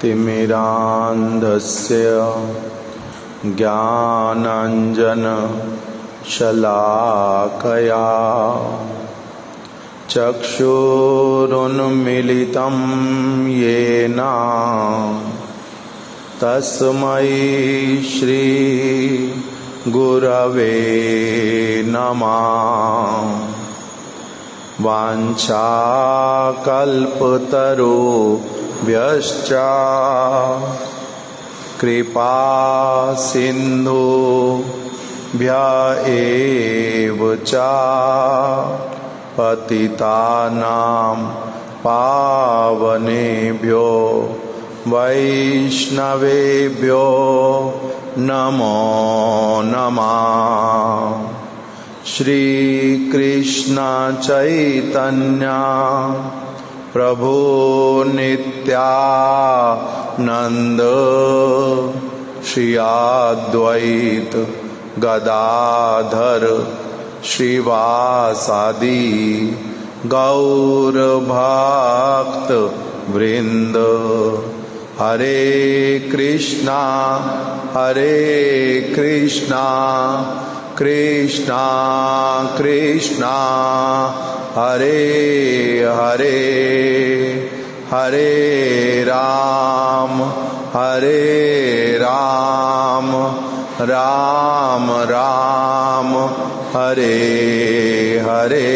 तिमिरान्धस्य ज्ञानाञ्जनशलाकया चक्षुरुन्मीलितं येन तस्मै श्री गुरवे नमः। वाञ्छाकल्पतरुभ्यश्च कृपा सिन्धुभ्य एव च पतितानां पावनेभ्यो वैष्णवेभ्यो नमो नमः। श्री कृष्ण चैतन्य प्रभु नित्यानंद श्री अद्वैत गदाधर श्रीवासादि गौर भक्त वृंद। हरे कृष्णा कृष्णा कृष्णा हरे हरे, हरे राम राम राम हरे हरे।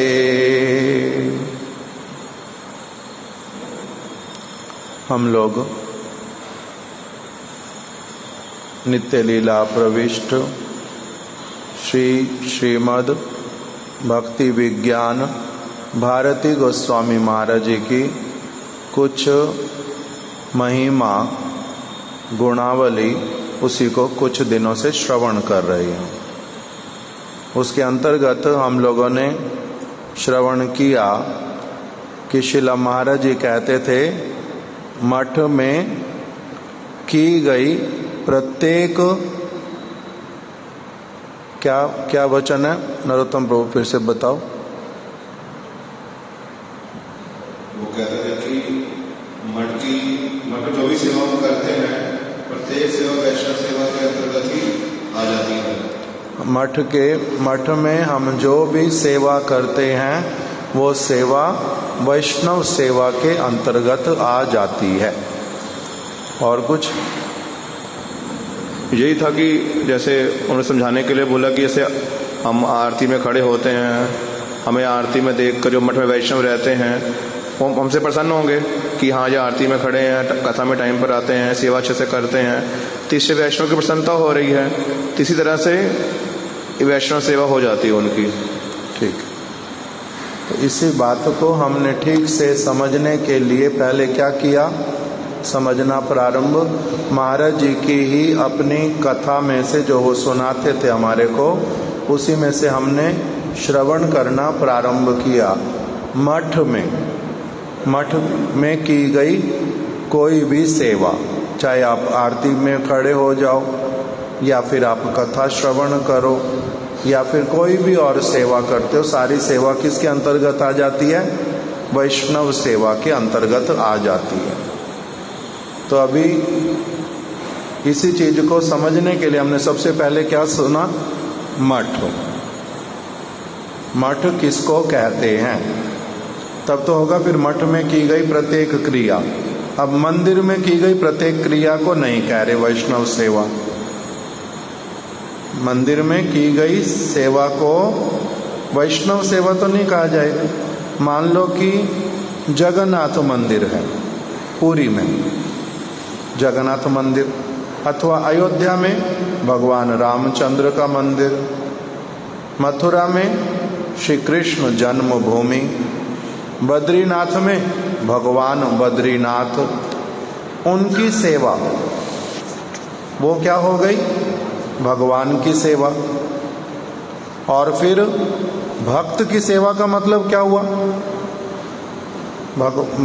हम लोग नित्य लीला प्रविष्ट श्रीमद् भक्ति विज्ञान भारती गोस्वामी महाराज जी की कुछ महिमा गुणावली उसी को कुछ दिनों से श्रवण कर रहे हैं। उसके अंतर्गत हम लोगों ने श्रवण किया कि श्रील महाराज जी कहते थे मठ में की गई प्रत्येक क्या वचन है नरोत्तम प्रभु, फिर से बताओ। वो कहते थे कि मठ जो भी सेवा करते हैं प्रत्येक सेवा वैष्णव सेवा के अंतर्गत ही आ जाती है। मठ में हम जो भी सेवा करते हैं वो सेवा वैष्णव सेवा के अंतर्गत आ जाती है। और कुछ यही था कि जैसे उन्होंने समझाने के लिए बोला कि जैसे हम आरती में खड़े होते हैं, हमें आरती में देखकर जो मठ में वैष्णव रहते हैं वो हमसे प्रसन्न होंगे कि हाँ ये आरती में खड़े हैं, कथा में टाइम पर आते हैं, सेवा अच्छे से करते हैं, तो इससे वैष्णव की प्रसन्नता हो रही है। तो इसी तरह से वैष्णव सेवा हो जाती है उनकी। ठीक, तो इसी बात को हमने ठीक से समझने के लिए पहले क्या किया, समझना प्रारंभ। महाराज जी की ही अपनी कथा में से जो वो सुनाते थे हमारे को, उसी में से हमने श्रवण करना प्रारंभ किया। मठ में की गई कोई भी सेवा, चाहे आप आरती में खड़े हो जाओ या फिर आप कथा श्रवण करो या फिर कोई भी और सेवा करते हो, सारी सेवा किसके अंतर्गत आ जाती है? वैष्णव सेवा के अंतर्गत आ जाती है। तो अभी इसी चीज को समझने के लिए हमने सबसे पहले क्या सुना, मठ किसको कहते हैं, तब तो होगा फिर मठ में की गई प्रत्येक क्रिया। अब मंदिर में की गई प्रत्येक क्रिया को नहीं कह रहे वैष्णव सेवा। मंदिर में की गई सेवा को वैष्णव सेवा तो नहीं कहा जाएगा। मान लो कि जगन्नाथ मंदिर है पुरी में, जगन्नाथ मंदिर, अथवा अयोध्या में भगवान रामचंद्र का मंदिर, मथुरा में श्री कृष्ण जन्मभूमि, बद्रीनाथ में भगवान बद्रीनाथ, उनकी सेवा वो क्या हो गई, भगवान की सेवा। और फिर भक्त की सेवा का मतलब क्या हुआ,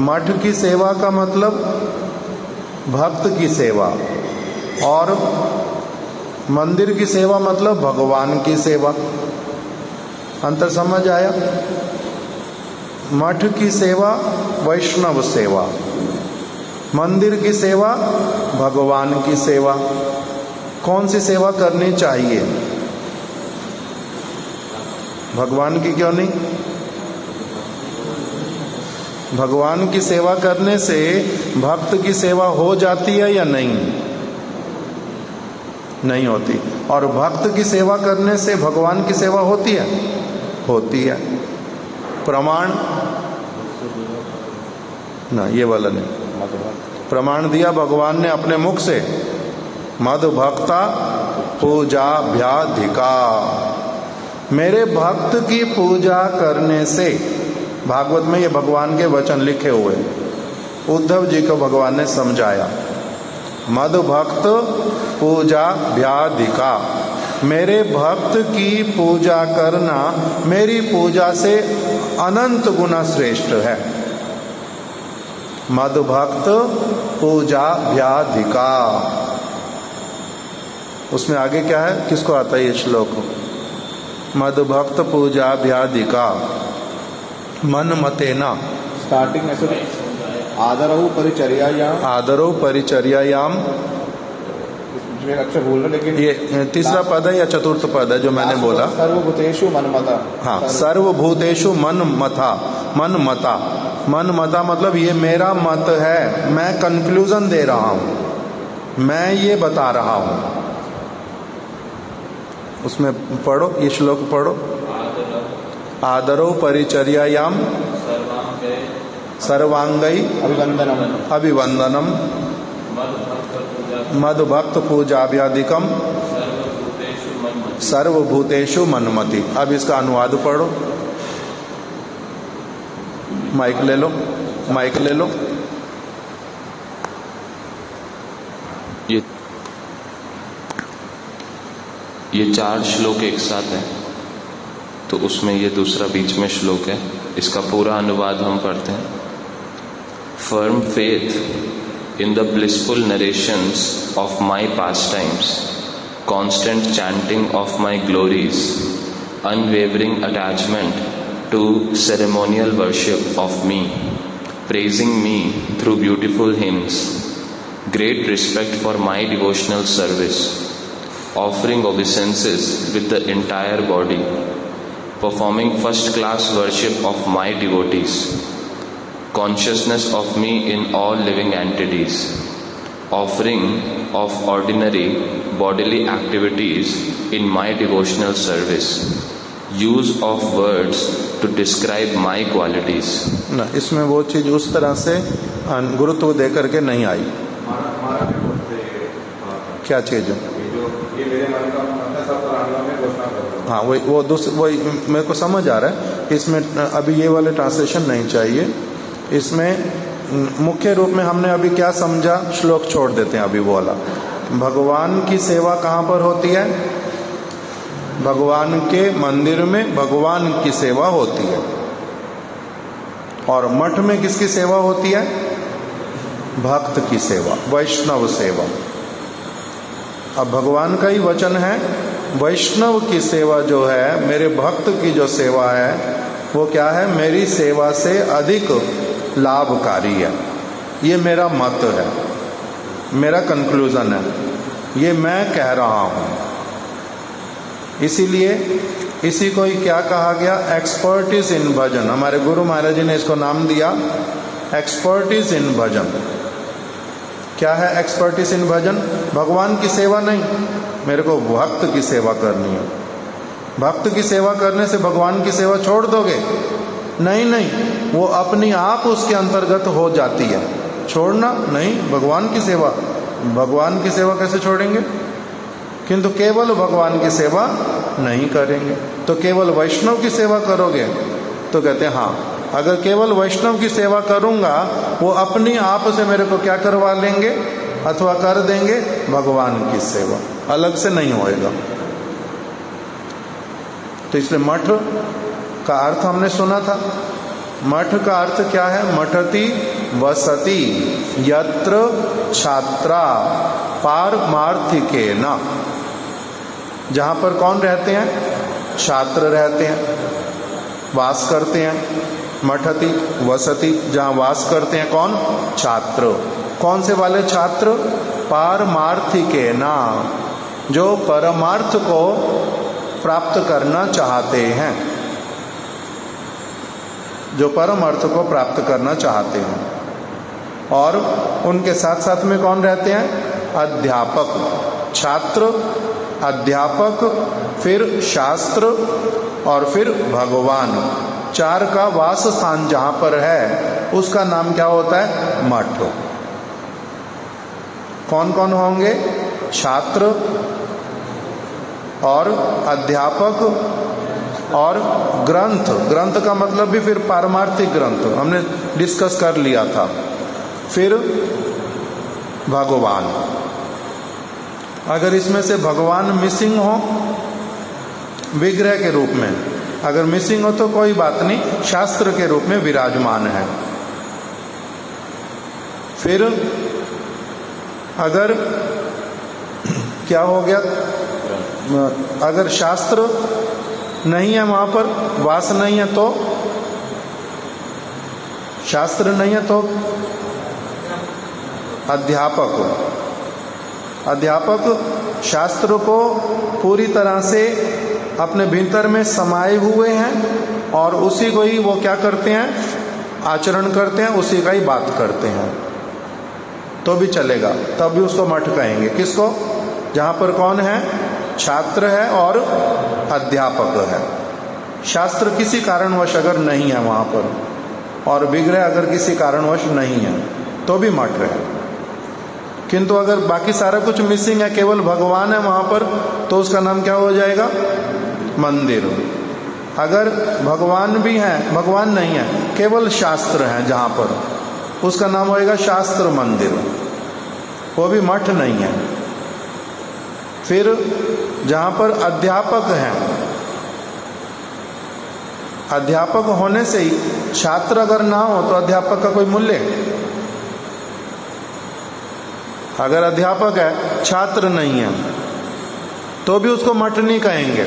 मठ की सेवा का मतलब भक्त की सेवा, और मंदिर की सेवा मतलब भगवान की सेवा। अंतर समझ आया? मठ की सेवा वैष्णव सेवा, मंदिर की सेवा, भगवान की सेवा। कौन सी सेवा करनी चाहिए? भगवान की क्यों नहीं? भगवान की सेवा करने से भक्त की सेवा हो जाती है या नहीं? नहीं होती। और भक्त की सेवा करने से भगवान की सेवा होती है? होती है। प्रमाण ना, ये वाला नहीं। प्रमाण दिया भगवान ने अपने मुख से, मद भक्ता पूजाभ्याधिका। मेरे भक्त की पूजा करने से, भागवत में ये भगवान के वचन लिखे हुए, उद्धव जी को भगवान ने समझाया। मद भक्त पूजाभ्याधिका, मेरे भक्त की पूजा करना मेरी पूजा से अनंत गुना श्रेष्ठ है। मद भक्त पूजाभ्याधिका। उसमें आगे क्या है? किसको आता है ये श्लोक? मद भक्त पूजाभ्याधिका मन मतेना। स्टार्टिंग में से आदरौ परिचर्यायाम, आदरौ परिचर्यायाम, इसमें अक्षर भूल रहा, लेकिन ये तीसरा पद है या चतुर्थ पद है जो मैंने बोला? सर्वभूतेषु मनमता। हाँ, सर्वभूतेषु मनमता। मनमता, मनमता मतलब ये मेरा मत है, मैं कंक्लूजन दे रहा हूं, मैं ये बता रहा हूं। उसमें पढ़ो, ये श्लोक पढ़ो। आदरौ परिचर्यायाम सर्वांगै अभिवंदनम अभिवंदनम मद भक्त पूजाभ्याधिकम सर्वभूतेषु मनमति। अब इसका अनुवाद पढ़ो। माइक ले लो, माइक ले लो। ये 4 श्लोक एक साथ हैं, तो उसमें ये दूसरा बीच में श्लोक है। इसका पूरा अनुवाद हम पढ़ते हैं। Firm faith in the blissful narrations of my pastimes, constant chanting of my glories, unwavering attachment to ceremonial worship of me, praising me through beautiful hymns, great respect for my devotional service, offering obeisances with the entire body, performing first-class worship of my devotees, consciousness of me in all living entities, offering of ordinary bodily activities in my devotional service, use of words to describe my qualities। ना, इसमें वो चीज उस तरह से गुरुत्व दे करके नहीं आई। क्या चीज है? हाँ, वही मेरे को समझ आ रहा है। इसमें अभी ये वाले ट्रांसलेशन नहीं चाहिए। इसमें मुख्य रूप में हमने अभी क्या समझा, श्लोक छोड़ देते हैं अभी वो वाला। भगवान की सेवा कहाँ पर होती है? भगवान के मंदिर में भगवान की सेवा होती है। और मठ में किसकी सेवा होती है? भक्त की सेवा, वैष्णव सेवा। अब भगवान का ही वचन है, वैष्णव की सेवा जो है, मेरे भक्त की जो सेवा है, वो क्या है? मेरी सेवा से अधिक लाभकारी है। ये मेरा मत है, मेरा कंक्लूजन है, ये मैं कह रहा हूं। इसीलिए इसी को ही क्या कहा गया? एक्सपर्टीज इन भजन। हमारे गुरु महाराज जी ने इसको नाम दिया एक्सपर्टीज इन भजन। क्या है एक्सपर्टीज इन भजन? भगवान की सेवा नहीं, मेरे को भक्त की सेवा करनी है। भक्त की सेवा करने से भगवान की सेवा छोड़ दोगे? नहीं नहीं, वो अपनी आप उसके अंतर्गत हो जाती है। छोड़ना नहीं, भगवान की सेवा। भगवान की सेवा कैसे छोड़ेंगे? किंतु केवल भगवान की सेवा नहीं करेंगे। तो केवल वैष्णव की सेवा करोगे? तो कहते हैं हाँ, अगर केवल वैष्णव की सेवा करूंगा, वो अपनी आप से मेरे को क्या करवा लेंगे अथवा कर देंगे? भगवान की सेवा। अलग से नहीं होएगा। तो इसलिए मठ का अर्थ हमने सुना था। मठ का अर्थ क्या है? मठति वसति यत्र छात्रा पारमार्थिकेन। जहां पर कौन रहते हैं? छात्र रहते हैं, वास करते हैं। मठति वसति, जहां वास करते हैं कौन? छात्र। कौन से वाले छात्र? पारमार्थिके ना, जो परमार्थ को प्राप्त करना चाहते हैं, जो परम अर्थ को प्राप्त करना चाहते हैं। और उनके साथ साथ में कौन रहते हैं? अध्यापक। छात्र, अध्यापक, फिर शास्त्र और फिर भगवान, चार का वास स्थान जहां पर है उसका नाम क्या होता है? मठ। कौन कौन होंगे? छात्र और अध्यापक और ग्रंथ। ग्रंथ का मतलब भी फिर पारमार्थिक ग्रंथ, हमने डिस्कस कर लिया था। फिर भगवान। अगर इसमें से भगवान मिसिंग हो विग्रह के रूप में, अगर मिसिंग हो तो कोई बात नहीं, शास्त्र के रूप में विराजमान है। फिर अगर क्या हो गया, अगर शास्त्र नहीं है वहां पर, वास नहीं है, तो शास्त्र नहीं है तो अध्यापक। अध्यापक शास्त्र को पूरी तरह से अपने भीतर में समाये हुए हैं और उसी को ही वो क्या करते हैं? आचरण करते हैं, उसी का ही बात करते हैं, तो भी चलेगा, तब भी उसको मठ कहेंगे। किसको? जहां पर कौन है? छात्र है और अध्यापक है। शास्त्र किसी कारणवश अगर नहीं है वहां पर, और विग्रह अगर किसी कारणवश नहीं है, तो भी मठ है। किंतु अगर बाकी सारा कुछ मिसिंग है, केवल भगवान है वहां पर, तो उसका नाम क्या हो जाएगा? मंदिर। अगर भगवान भी है, भगवान नहीं है, केवल शास्त्र है जहां पर, उसका नाम होएगा शास्त्र मंदिर, वो भी मठ नहीं है। फिर जहां पर अध्यापक हैं, अध्यापक होने से ही, छात्र अगर ना हो तो अध्यापक का कोई मूल्य? अगर अध्यापक है, छात्र नहीं है, तो भी उसको मठ नहीं कहेंगे।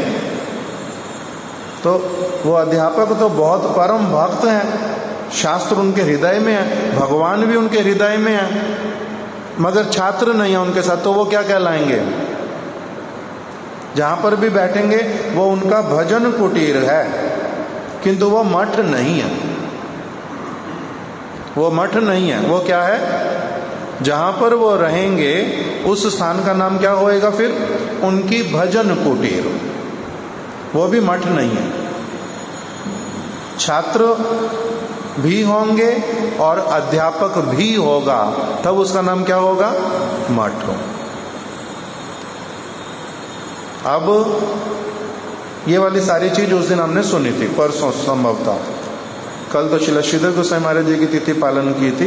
तो वो अध्यापक तो बहुत परम भक्त हैं, शास्त्र उनके हृदय में है, भगवान भी उनके हृदय में है, मगर छात्र नहीं है उनके साथ, तो वो क्या कहलाएंगे? जहां पर भी बैठेंगे वो उनका भजन कुटीर है, किंतु वो मठ नहीं है। वो मठ नहीं है, वो क्या है? जहां पर वो रहेंगे उस स्थान का नाम क्या होएगा फिर? उनकी भजन कुटीर, वो भी मठ नहीं है। छात्र भी होंगे और अध्यापक भी होगा, तब उसका नाम क्या होगा? मठ। अब ये वाली सारी चीज उस दिन हमने सुनी थी, परसों संभवतः, कल तो श्रील श्रीधर गोस्वामी महाराज जी की तिथि पालन की थी,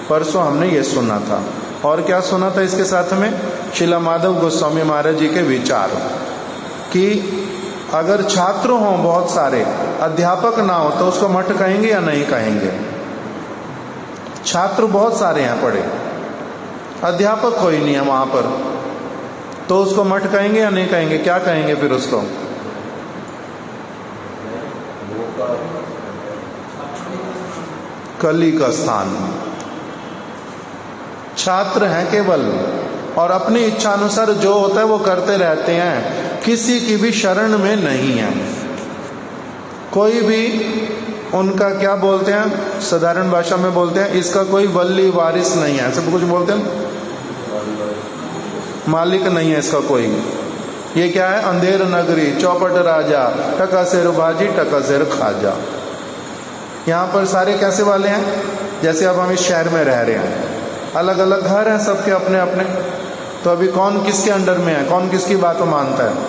परसों हमने ये सुना था। और क्या सुना था इसके साथ में? श्रील माधव गोस्वामी महाराज जी के विचार कि अगर छात्र हों बहुत सारे, अध्यापक ना हो, तो उसको मठ कहेंगे या नहीं कहेंगे? छात्र बहुत सारे हैं पढ़े, अध्यापक कोई नहीं है वहां पर, तो उसको मठ कहेंगे या नहीं कहेंगे? क्या कहेंगे फिर उसको? कली का स्थान। छात्र हैं केवल, और अपनी इच्छा अनुसार जो होता है वो करते रहते हैं, किसी की भी शरण में नहीं है। कोई भी उनका क्या बोलते हैं, साधारण भाषा में बोलते हैं, इसका कोई वल्ली वारिस नहीं है, सब कुछ बोलते हैं, मालिक नहीं है इसका कोई। ये क्या है? अंधेर नगरी, चौपट राजा, टका सेर बाजी, टका सेर खाजा। यहाँ पर सारे कैसे वाले हैं? जैसे अब हम इस शहर में रह रहे हैं, अलग अलग घर हैं सबके अपने अपने, तो अभी कौन किसके अंडर में है, कौन किसकी बात मानता है?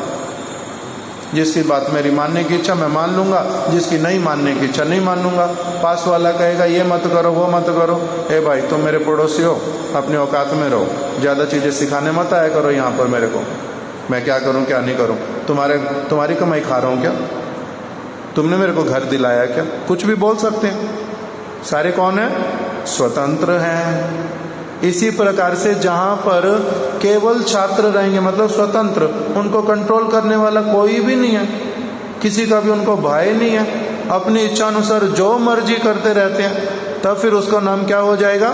जिसकी बात मेरी मानने की इच्छा मैं मान लूंगा, जिसकी नहीं मानने की इच्छा नहीं मान लूंगा। पास वाला कहेगा ये मत करो, वो मत करो, ए भाई तुम मेरे पड़ोसी हो, अपने औकात में रहो, ज़्यादा चीज़ें सिखाने मत आया करो यहाँ पर मेरे को, मैं क्या करूँ क्या नहीं करूँ, तुम्हारी कमाई खा रहा हूँ क्या, तुमने मेरे को घर दिलाया क्या? कुछ भी बोल सकते हैं। सारे कौन है? स्वतंत्र हैं। इसी प्रकार से जहां पर केवल छात्र रहेंगे, मतलब स्वतंत्र, उनको कंट्रोल करने वाला कोई भी नहीं है, किसी का भी उनको भय नहीं है, अपनी इच्छा अनुसार जो मर्जी करते रहते हैं, तब फिर उसका नाम क्या हो जाएगा?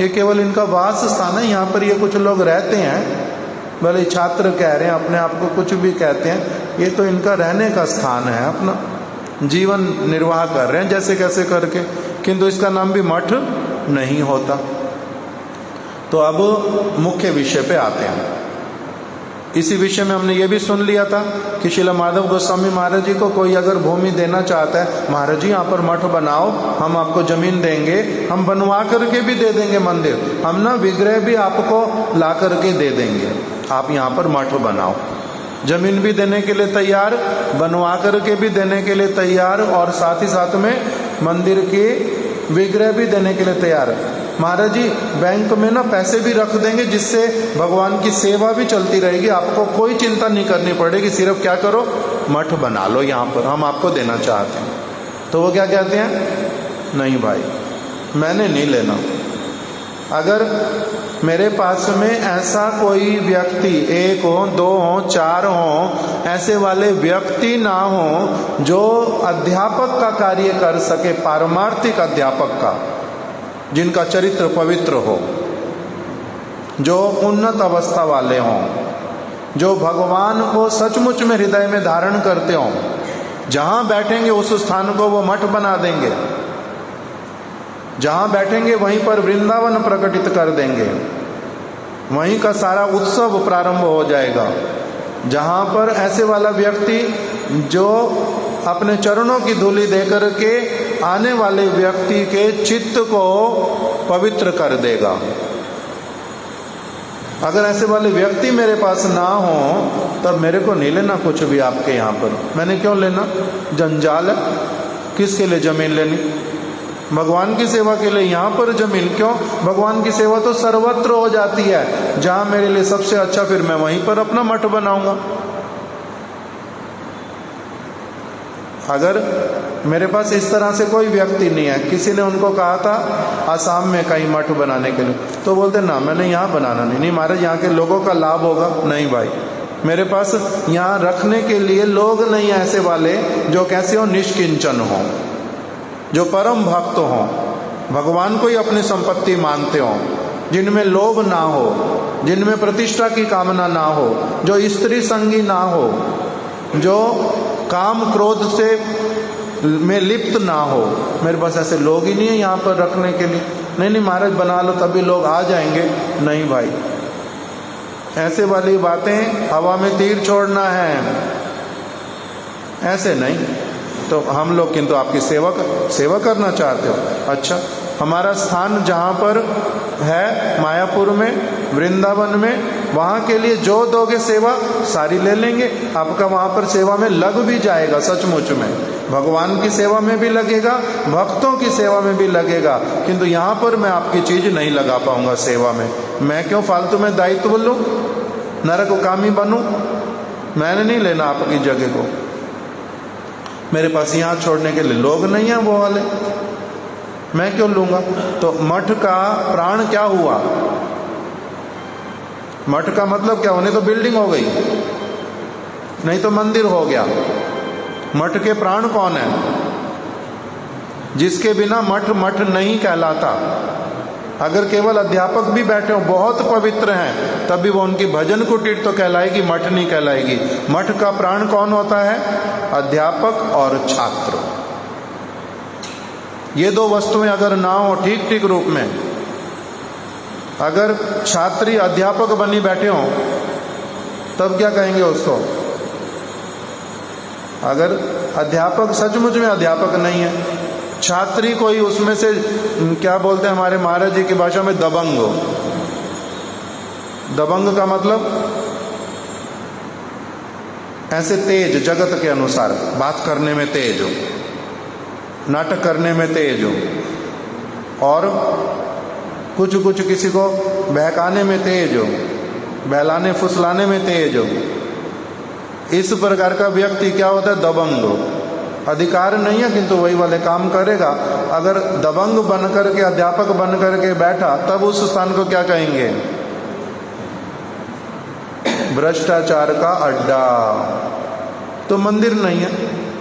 ये केवल इनका वास स्थान है, यहाँ पर ये कुछ लोग रहते हैं, भले छात्र कह रहे हैं, अपने आप को कुछ भी कहते हैं, ये तो इनका रहने का स्थान है, अपना जीवन निर्वाह कर रहे हैं जैसे कैसे करके, किंतु इसका नाम भी मठ नहीं होता। तो अब मुख्य विषय पे आते हैं। इसी विषय में हमने ये भी सुन लिया था कि श्रील माधव गोस्वामी महाराज जी को कोई अगर भूमि देना चाहता है, महाराज जी यहाँ पर मठ बनाओ, हम आपको जमीन देंगे, हम बनवा करके भी दे देंगे मंदिर, हम ना विग्रह भी आपको ला करके दे देंगे, आप यहाँ पर मठ बनाओ। जमीन भी देने के लिए तैयार, बनवा करके भी देने के लिए तैयार, और साथ ही साथ में मंदिर के विग्रह भी देने के लिए तैयार। महाराज जी बैंक में ना पैसे भी रख देंगे, जिससे भगवान की सेवा भी चलती रहेगी, आपको कोई चिंता नहीं करनी पड़ेगी, सिर्फ क्या करो, मठ बना लो, यहाँ पर हम आपको देना चाहते हैं। तो वो क्या कहते हैं, नहीं भाई मैंने नहीं लेना। अगर मेरे पास में ऐसा कोई व्यक्ति, एक हो, दो हो, चार हो, ऐसे वाले व्यक्ति ना हो जो अध्यापक का कार्य कर सके, पारमार्थिक अध्यापक का, जिनका चरित्र पवित्र हो, जो उन्नत अवस्था वाले हों, जो भगवान को सचमुच में हृदय में धारण करते हों, जहां बैठेंगे उस स्थान को वो मठ बना देंगे, जहां बैठेंगे वहीं पर वृंदावन प्रकटित कर देंगे, वहीं का सारा उत्सव प्रारंभ हो जाएगा। जहां पर ऐसे वाला व्यक्ति जो अपने चरणों की धूलि दे करके आने वाले व्यक्ति के चित्त को पवित्र कर देगा। अगर ऐसे वाले व्यक्ति मेरे पास ना हो तब मेरे को नहीं लेना कुछ भी आपके यहाँ पर। मैंने क्यों लेना, जंजाल है, किसके लिए जमीन लेनी, भगवान की सेवा के लिए यहाँ पर जमीन क्यों, भगवान की सेवा तो सर्वत्र हो जाती है, जहाँ मेरे लिए सबसे अच्छा फिर मैं वहीं पर अपना मठ बनाऊंगा। अगर मेरे पास इस तरह से कोई व्यक्ति नहीं है, किसी ने उनको कहा था आसाम में कहीं मठ बनाने के लिए, तो बोलते ना मैंने यहाँ बनाना नहीं महाराज, यहाँ के लोगों का लाभ होगा, नहीं भाई मेरे पास यहाँ रखने के लिए लोग नहीं है ऐसे वाले जो कैसे हो, निष्किंचन हो, जो परम भक्त हो, भगवान को ही अपनी संपत्ति मानते हो, जिनमें लोभ ना हो, जिनमें प्रतिष्ठा की कामना ना हो, जो स्त्री संगी ना हो, जो काम क्रोध से में लिप्त ना हो। मेरे पास ऐसे लोग ही नहीं है यहाँ पर रखने के लिए। नहीं महाराज बना लो तभी लोग आ जाएंगे, नहीं भाई ऐसे वाली बातें हवा में तीर छोड़ना है, ऐसे नहीं। तो हम लोग किंतु आपकी सेवा करना चाहते हो, अच्छा हमारा स्थान जहाँ पर है मायापुर में, वृंदावन में, वहाँ के लिए जो दोगे सेवा सारी ले लेंगे, आपका वहाँ पर सेवा में लग भी जाएगा, सचमुच में भगवान की सेवा में भी लगेगा, भक्तों की सेवा में भी लगेगा, किंतु यहाँ पर मैं आपकी चीज नहीं लगा पाऊंगा सेवा में। मैं क्यों फालतू में दायित्व लूँ, नरककामी बनूं, मैंने नहीं लेना आपकी जगह को, मेरे पास यहाँ छोड़ने के लिए लोग नहीं है वो वाले, मैं क्यों लूंगा। तो मठ का प्राण क्या हुआ, मठ का मतलब क्या, होने तो बिल्डिंग हो गई, नहीं तो मंदिर हो गया। मठ के प्राण कौन है, जिसके बिना मठ मठ नहीं कहलाता। अगर केवल अध्यापक भी बैठे हो, बहुत पवित्र हैं, तब भी वो उनकी भजन कुटीर तो कहलाएगी, मठ नहीं कहलाएगी। मठ का प्राण कौन होता है, अध्यापक और छात्र। ये दो वस्तुएं अगर ना हो ठीक ठीक रूप में, अगर छात्री अध्यापक बनी बैठे हो तब क्या कहेंगे उसको। अगर अध्यापक सचमुच में अध्यापक नहीं है, छात्री कोई उसमें से क्या बोलते हैं हमारे महाराज जी की भाषा में, दबंग हो। दबंग का मतलब ऐसे तेज, जगत के अनुसार बात करने में तेज हो, नाटक करने में तेज हो, और कुछ कुछ किसी को बहकाने में तेज हो, बहलाने फुसलाने में तेज हो। इस प्रकार का व्यक्ति क्या होता है, दबंग हो। अधिकार नहीं है किंतु वही वाले काम करेगा। अगर दबंग बन करके, अध्यापक बन करके बैठा, तब उस स्थान को क्या कहेंगे, भ्रष्टाचार का अड्डा। तो मंदिर नहीं है,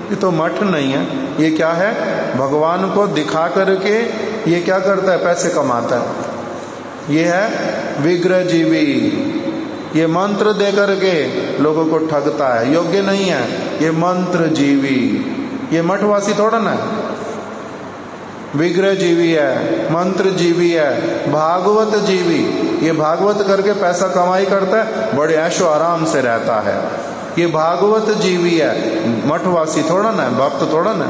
ये तो मठ नहीं है, ये क्या है, भगवान को दिखा करके ये क्या करता है, पैसे कमाता है। ये है विग्रह जीवी। ये मंत्र दे करके लोगों को ठगता है, योग्य नहीं है। ये मंत्र जीवी, ये मठवासी थोड़ा ना, विग्रह जीवी है, मंत्र जीवी है, भागवत जीवी। ये भागवत करके पैसा कमाई करता है, बड़े ऐशो आराम से रहता है। ये भागवत जीवी है, मठवासी थोड़ा ना, भक्त थोड़ा ना,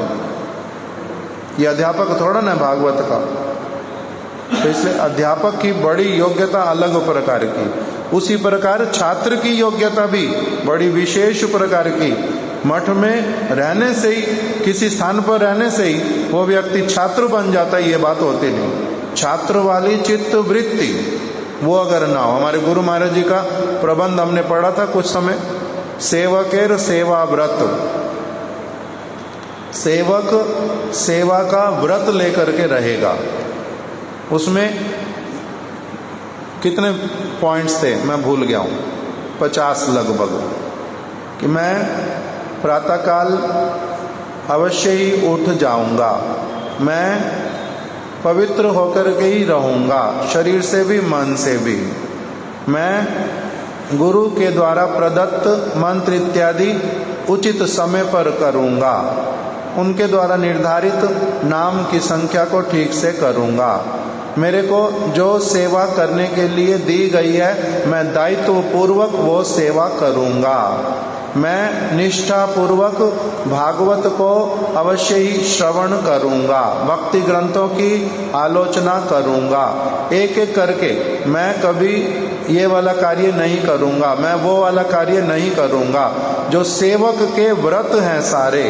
ये अध्यापक थोड़ा ना भागवत का। तो इसलिए अध्यापक की बड़ी योग्यता अलग प्रकार की, उसी प्रकार छात्र की योग्यता भी बड़ी विशेष प्रकार की। मठ में रहने से ही, किसी स्थान पर रहने से ही वो व्यक्ति छात्र बन जाता है, ये बात होती नहीं। छात्र वाली चित्त वृत्ति वो अगर ना हो, हमारे गुरु महाराज जी का प्रबंध हमने पढ़ा था कुछ समय, सेवकेर सेवा व्रत। सेवक सेवा का व्रत लेकर के रहेगा। उसमें कितने पॉइंट्स थे मैं भूल गया हूँ, 50 लगभग, कि मैं प्रातःकाल अवश्य ही उठ जाऊंगा, मैं पवित्र होकर के ही रहूंगा, शरीर से भी मन से भी। मैं गुरु के द्वारा प्रदत्त मंत्र इत्यादि उचित समय पर करूंगा, उनके द्वारा निर्धारित नाम की संख्या को ठीक से करूंगा। मेरे को जो सेवा करने के लिए दी गई है, मैं दायित्व पूर्वक वो सेवा करूंगा। मैं निष्ठा पूर्वक भागवत को अवश्य ही श्रवण करूंगा, भक्ति ग्रंथों की आलोचना करूंगा। एक एक करके मैं कभी ये वाला कार्य नहीं करूंगा, मैं वो वाला कार्य नहीं करूंगा। जो सेवक के व्रत हैं सारे,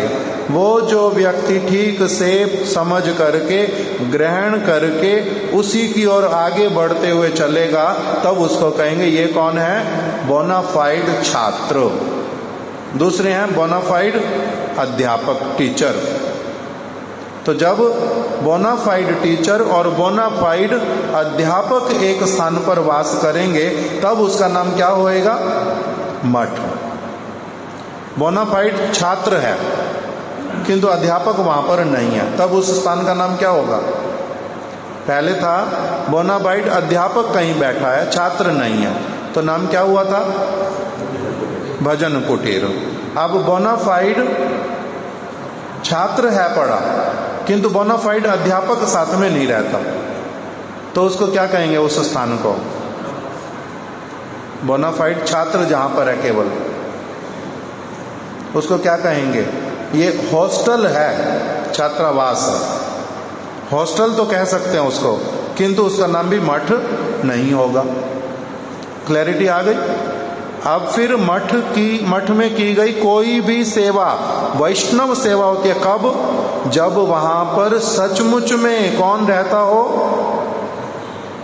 वो जो व्यक्ति ठीक से समझ करके ग्रहण करके उसी की ओर आगे बढ़ते हुए चलेगा, तब उसको कहेंगे ये कौन है, बोनाफाइड छात्र। दूसरे हैं बोनाफाइड अध्यापक, टीचर। तो जब बोनाफाइड टीचर और बोनाफाइड अध्यापक एक स्थान पर वास करेंगे, तब उसका नाम क्या होएगा, मठ। बोनाफाइड छात्र है किंतु अध्यापक वहां पर नहीं है, तब उस स्थान का नाम क्या होगा। पहले था बोनाफाइड अध्यापक कहीं बैठा है, छात्र नहीं है, तो नाम क्या हुआ था, भजन कुटीर। अब बोनाफाइड छात्र है पढ़ा, किंतु बोनाफाइड अध्यापक साथ में नहीं रहता, तो उसको क्या कहेंगे, उस स्थान को बोनाफाइड छात्र जहां पर है केवल, उसको क्या कहेंगे, ये हॉस्टल है, छात्रावास। हॉस्टल तो कह सकते हैं उसको, किंतु उसका नाम भी मठ नहीं होगा। क्लैरिटी आ गई। अब फिर मठ में की गई कोई भी सेवा वैष्णव सेवा होती है, कब, जब वहां पर सचमुच में कौन रहता हो,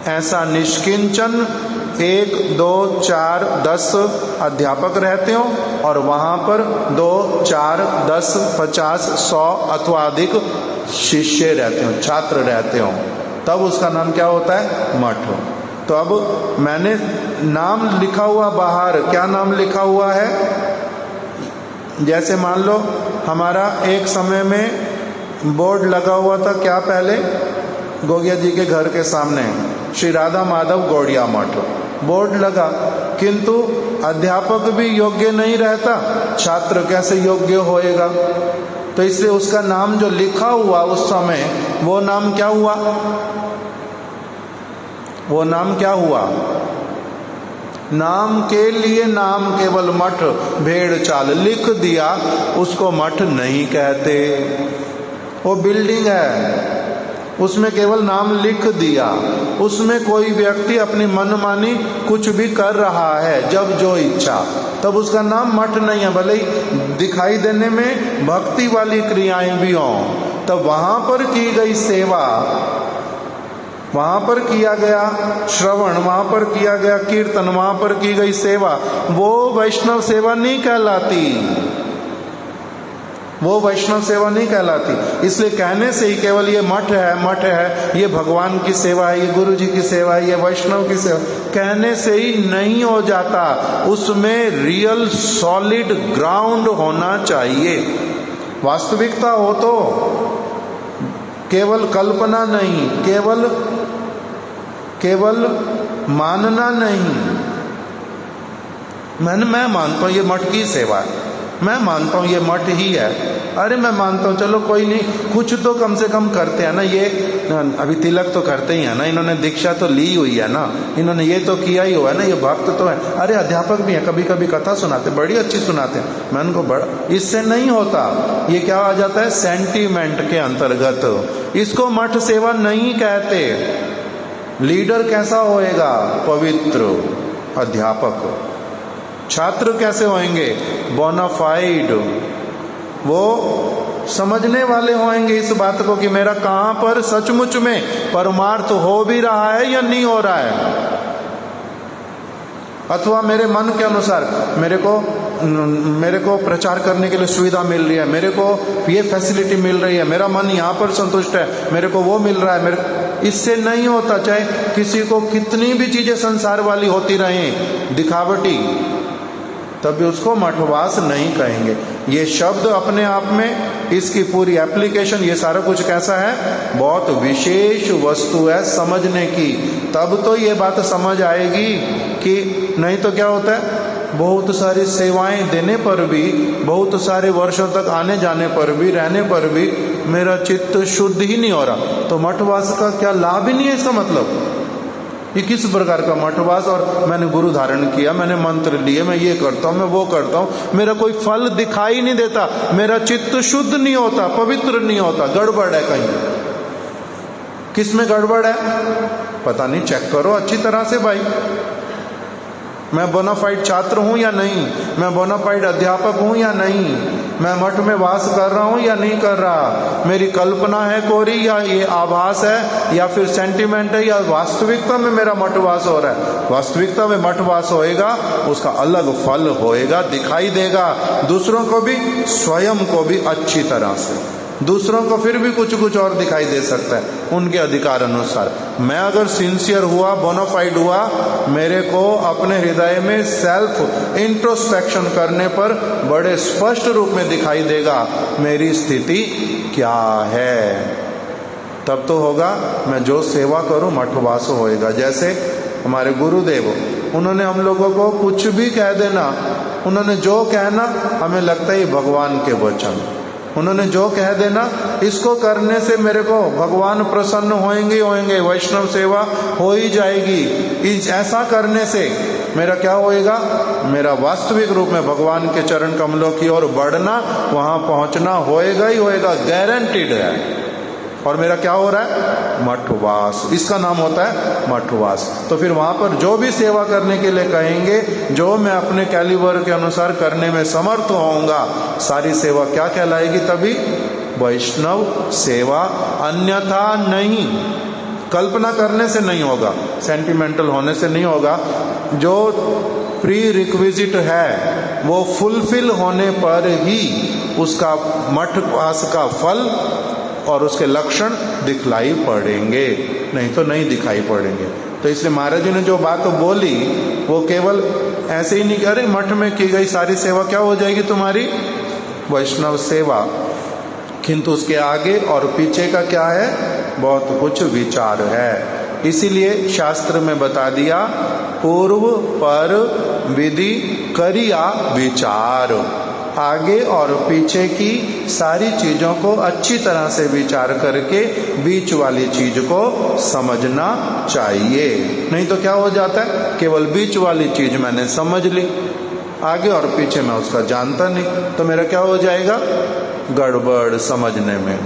ऐसा निष्किंचन 1, 2, 4, 10 अध्यापक रहते हो और वहां पर 2, 4, 10, 50, 100 अथवा अधिक शिष्य रहते हो, छात्र रहते हो, तब उसका नाम क्या होता है, मठ। तो अब मैंने नाम लिखा हुआ बाहर, क्या नाम लिखा हुआ है, जैसे मान लो हमारा एक समय में बोर्ड लगा हुआ था, क्या पहले, गोगिया जी के घर के सामने श्री राधा माधव गौड़िया मठ बोर्ड लगा, किंतु अध्यापक भी योग्य नहीं रहता, छात्र कैसे योग्य होएगा। तो इसलिए उसका नाम जो लिखा हुआ उस समय, वो नाम क्या हुआ, वो नाम क्या हुआ, नाम के लिए नाम केवल मठ, भेड़ चाल लिख दिया, उसको मठ नहीं कहते। वो बिल्डिंग है, उसमें केवल नाम लिख दिया, उसमें कोई व्यक्ति अपनी मनमानी कुछ भी कर रहा है जब जो इच्छा, तब उसका नाम मठ नहीं है। भले ही दिखाई देने में भक्ति वाली क्रियाएं भी हों, तब वहां पर की गई सेवा, वहां पर किया गया श्रवण, वहां पर किया गया कीर्तन, वहां पर की गई सेवा, वो वैष्णव सेवा नहीं कहलाती, वो वैष्णव सेवा नहीं कहलाती। इसलिए कहने से ही केवल ये मठ है, ये भगवान की सेवा है, ये गुरु जी की सेवा है, ये वैष्णव की सेवा, कहने से ही नहीं हो जाता। उसमें रियल सॉलिड ग्राउंड होना चाहिए, वास्तविकता हो तो, केवल कल्पना नहीं, केवल केवल मानना नहीं, मैं मानता हूँ ये मठ की सेवा है, मैं मानता हूँ ये मठ ही है, अरे मैं मानता हूँ, चलो कोई नहीं, कुछ तो कम से कम करते हैं ना, ये अभी तिलक तो करते ही है ना, इन्होंने दीक्षा तो ली हुई है ना, इन्होंने ये तो किया ही हुआ है ना, ये भक्त तो है, अरे अध्यापक भी है, कभी कभी कथा सुनाते, बड़ी अच्छी सुनाते हैं, मैं उनको बड़ा, इससे नहीं होता। ये क्या आ जाता है, सेंटीमेंट के अंतर्गत। इसको मठ सेवा नहीं कहते। लीडर कैसा होएगा, पवित्र अध्यापक। छात्र कैसे होंगे, बोनाफाइड, वो समझने वाले होंगे इस बात को कि मेरा कहां पर सचमुच में परमार्थ हो भी रहा है या नहीं हो रहा है, अथवा मेरे मन के अनुसार मेरे को प्रचार करने के लिए सुविधा मिल रही है, मेरे को ये फैसिलिटी मिल रही है, मेरा मन यहाँ पर संतुष्ट है, मेरे को वो मिल रहा है, इससे नहीं होता। चाहे किसी को कितनी भी चीजें संसार वाली होती रहें, दिखावटी, तभी उसको मठवास नहीं कहेंगे। ये शब्द अपने आप में, इसकी पूरी एप्लीकेशन, ये सारा कुछ कैसा है, बहुत विशेष वस्तु है समझने की, तब तो ये बात समझ आएगी। कि नहीं तो क्या होता है, बहुत सारी सेवाएं देने पर भी, बहुत सारे वर्षों तक आने जाने पर भी, रहने पर भी मेरा चित्त शुद्ध ही नहीं हो रहा, तो मठवास का क्या लाभ ही नहीं है। इसका मतलब ये किस प्रकार का मठवास, और मैंने गुरु धारण किया, मैंने मंत्र लिए, मैं ये करता हूँ, मैं वो करता हूँ, मेरा कोई फल दिखाई नहीं देता, मेरा चित्त शुद्ध नहीं होता, पवित्र नहीं होता, गड़बड़ है कहीं। किस में गड़बड़ है पता नहीं, चेक करो अच्छी तरह से भाई। मैं बोनाफाइड छात्र हूं या नहीं, मैं बोनाफाइड अध्यापक हूं या नहीं, मैं मठ में वास कर रहा हूं या नहीं कर रहा, मेरी कल्पना है कोरी, या ये आभास है, या फिर सेंटिमेंट है, या वास्तविकता में मेरा मठवास हो रहा है। वास्तविकता में मठवास होएगा, उसका अलग फल होएगा, दिखाई देगा दूसरों को भी, स्वयं को भी अच्छी तरह से। दूसरों को फिर भी कुछ और दिखाई दे सकता है उनके अधिकार अनुसार। मैं अगर सिंसियर हुआ, बोनाफाइड हुआ, मेरे को अपने हृदय में सेल्फ इंट्रोस्पेक्शन करने पर बड़े स्पष्ट रूप में दिखाई देगा मेरी स्थिति क्या है। तब तो होगा मैं जो सेवा करूं मठवास होएगा। जैसे हमारे गुरुदेव, उन्होंने हम लोगों को कुछ भी कह देना, उन्होंने जो कहना हमें लगता है भगवान के वचन, उन्होंने जो कह देना, इसको करने से मेरे को भगवान प्रसन्न होंगे, वैष्णव सेवा हो ही जाएगी। ऐसा करने से मेरा क्या होएगा, मेरा वास्तविक रूप में भगवान के चरण कमलों की ओर बढ़ना, वहां पहुंचना होएगा ही होएगा, गारंटीड है। और मेरा क्या हो रहा है, मठवास, इसका नाम होता है मठवास। तो फिर वहां पर जो भी सेवा करने के लिए कहेंगे, जो मैं अपने कैलिबर के अनुसार करने में समर्थ होऊंगा, सारी सेवा क्या कहलाएगी, तभी वैष्णव सेवा। अन्यथा नहीं, कल्पना करने से नहीं होगा, सेंटिमेंटल होने से नहीं होगा। जो प्री रिक्विजिट है वो फुलफिल होने पर ही उसका मठवास का फल और उसके लक्षण दिखलाई पड़ेंगे, नहीं तो नहीं दिखाई पड़ेंगे। तो इसलिए महाराज जी ने जो बात बोली वो केवल ऐसे ही नहीं करे, मठ में की गई सारी सेवा क्या हो जाएगी तुम्हारी, वैष्णव सेवा। किंतु उसके आगे और पीछे का क्या है, बहुत कुछ विचार है। इसीलिए शास्त्र में बता दिया, पूर्व पर विधि करिया विचार। आगे और पीछे की सारी चीजों को अच्छी तरह से विचार करके बीच वाली चीज को समझना चाहिए। नहीं तो क्या हो जाता है, केवल बीच वाली चीज मैंने समझ ली, आगे और पीछे मैं उसका जानता नहीं, तो मेरा क्या हो जाएगा, गड़बड़ समझने में।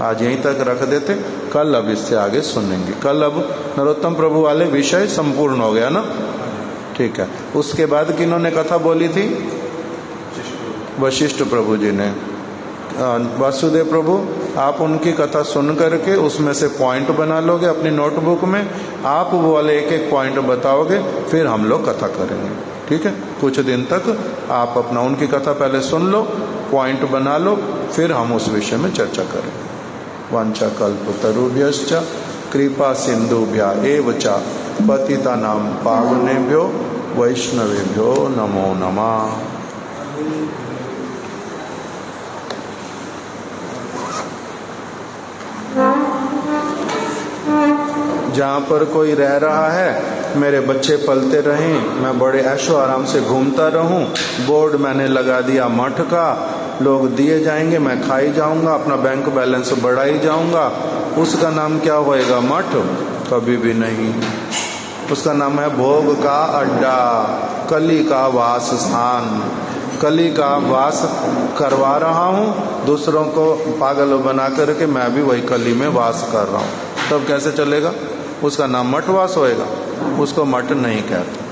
आज यहीं तक रख देते, कल अब इससे आगे सुनेंगे। कल अब नरोत्तम प्रभु वाले विषय संपूर्ण हो गया ना, ठीक है। उसके बाद किन्होंने कथा बोली थी, वशिष्ठ प्रभु जी ने। वासुदेव प्रभु, आप उनकी कथा सुन करके उसमें से पॉइंट बना लोगे अपनी नोटबुक में, आप वो वाले एक एक पॉइंट बताओगे, फिर हम लोग कथा करेंगे, ठीक है। कुछ दिन तक आप अपना उनकी कथा पहले सुन लो, पॉइंट बना लो, फिर हम उस विषय में चर्चा करेंगे। वांछा कल्पतरुभ्यश्च कृपा सिंधुभ्या एव च पतितानां पावनेभ्यो वैष्णवेभ्यो नमो नमः। जहाँ पर कोई रह रहा है, मेरे बच्चे पलते रहें, मैं बड़े ऐशो आराम से घूमता रहूं, बोर्ड मैंने लगा दिया मठ का, लोग दिए जाएंगे, मैं खाई जाऊंगा, अपना बैंक बैलेंस बढ़ाई जाऊंगा, उसका नाम क्या होएगा? मठ? कभी भी नहीं। उसका नाम है भोग का अड्डा, कली का वास स्थान। कली का वास करवा रहा हूँ दूसरों को पागल बना करके, मैं भी वही कली में वास कर रहा हूँ। तब कैसे चलेगा? उसका नाम मठवास होएगा, उसको मठ नहीं कहते।